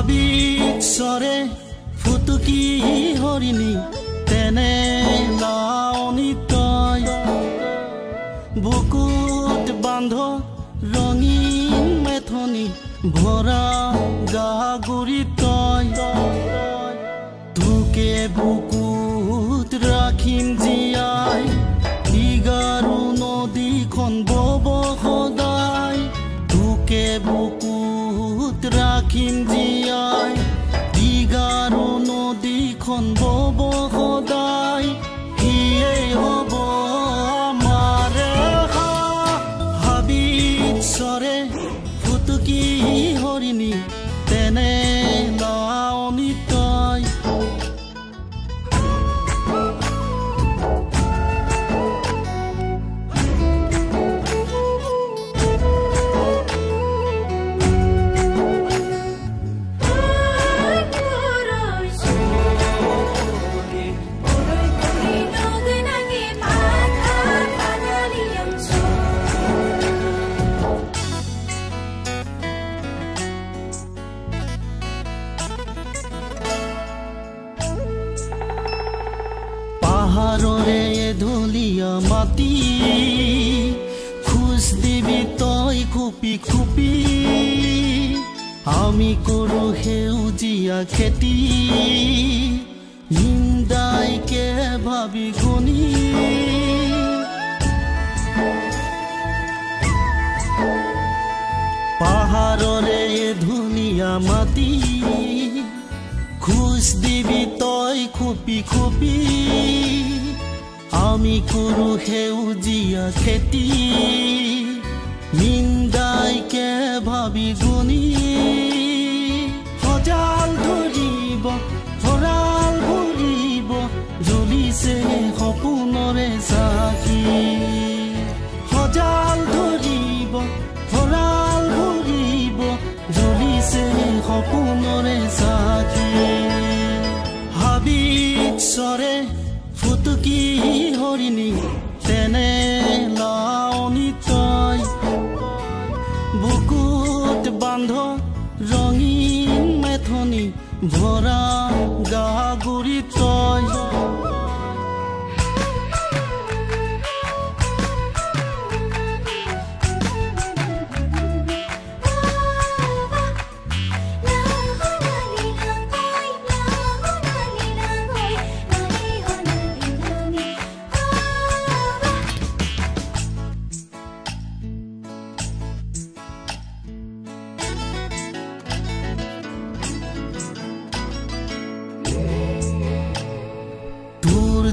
হাবিছৰে ফুটুকি হৰিণী তেনে লাৱনী তই বুকুত বান্ধ ৰঙীন মেথনি ভৰা গাগুৰি তই তোকে বুকুত ৰাখিম জীয়াই ইগাৰু নদীখন বব সদায় তোকে বুকুত ৰাখিম জীয়াই ইগাৰু নদীখন বব সদায় সিয়েই হ'ব আমাৰে হাবিছৰে ফুটুকি হৰিণী তেনে লাৱনী তই পাহাৰৰে ধুলীয়া মাটি খোজ দিবি তই খুপি খুপি আমি কৰো সেউজীয়া খেতি নিন্দাইকে ভাবি গুণি পাহাৰৰে ধুলীয়া মাটি খোজ দিবি তই খুপি খুপি আমি কৰো সেউজীয়া খেতি নিন্দাইকে ভাবি গুণি সজাল ধৰিব ভঁৰাল ভৰিব জ্বলিছে সপোনৰে চাকি সজাল ধৰিব ভঁৰাল ভৰিব জ্বলিছে সপোনৰে চাকি হাবিছৰে ফুটুকি হৰিণী তেনে লাৱনী তই বুকুত বান্ধ ৰঙীন মেথনি ভৰা গাগুৰি তই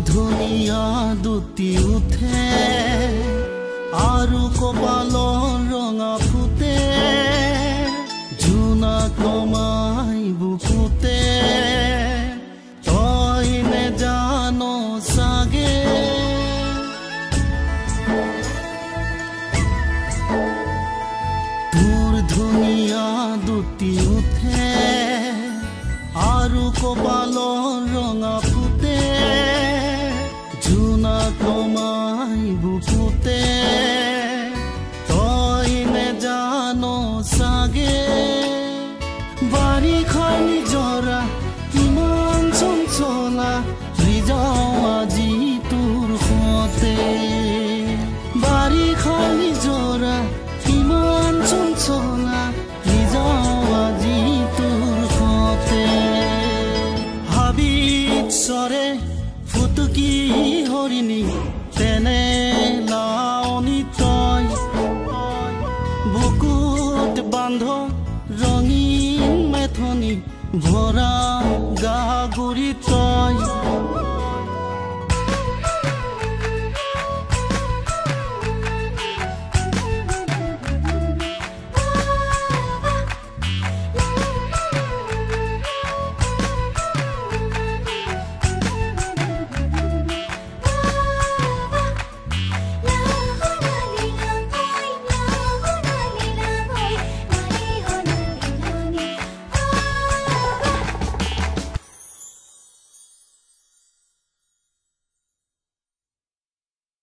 ধুনীয়া দুটি উঠে আৰু কপালৰ ৰঙা ফুটে জোনাক নমাই বুকুতে তই নেজান চাগে তোৰ ধুনীয়া দুটি উঠে আৰু কপালৰ ৰঙা ফুটে জোনাক নমাই বুকুতে তই নেজান চাগে বাৰিষাৰ নিজৰা কিমান চঞ্চলা ৰিজাও আজি তোৰ সতে বাৰিষাৰ নিজৰা কিমান চঞ্চলা ৰিজাও আজি তোৰ সতে হাবিছৰে ফুটুকি হৰিণী তেনে লাৱনী তই বুকুত বান্ধ ৰঙীন মেথনি ভৰা গাগুৰি তই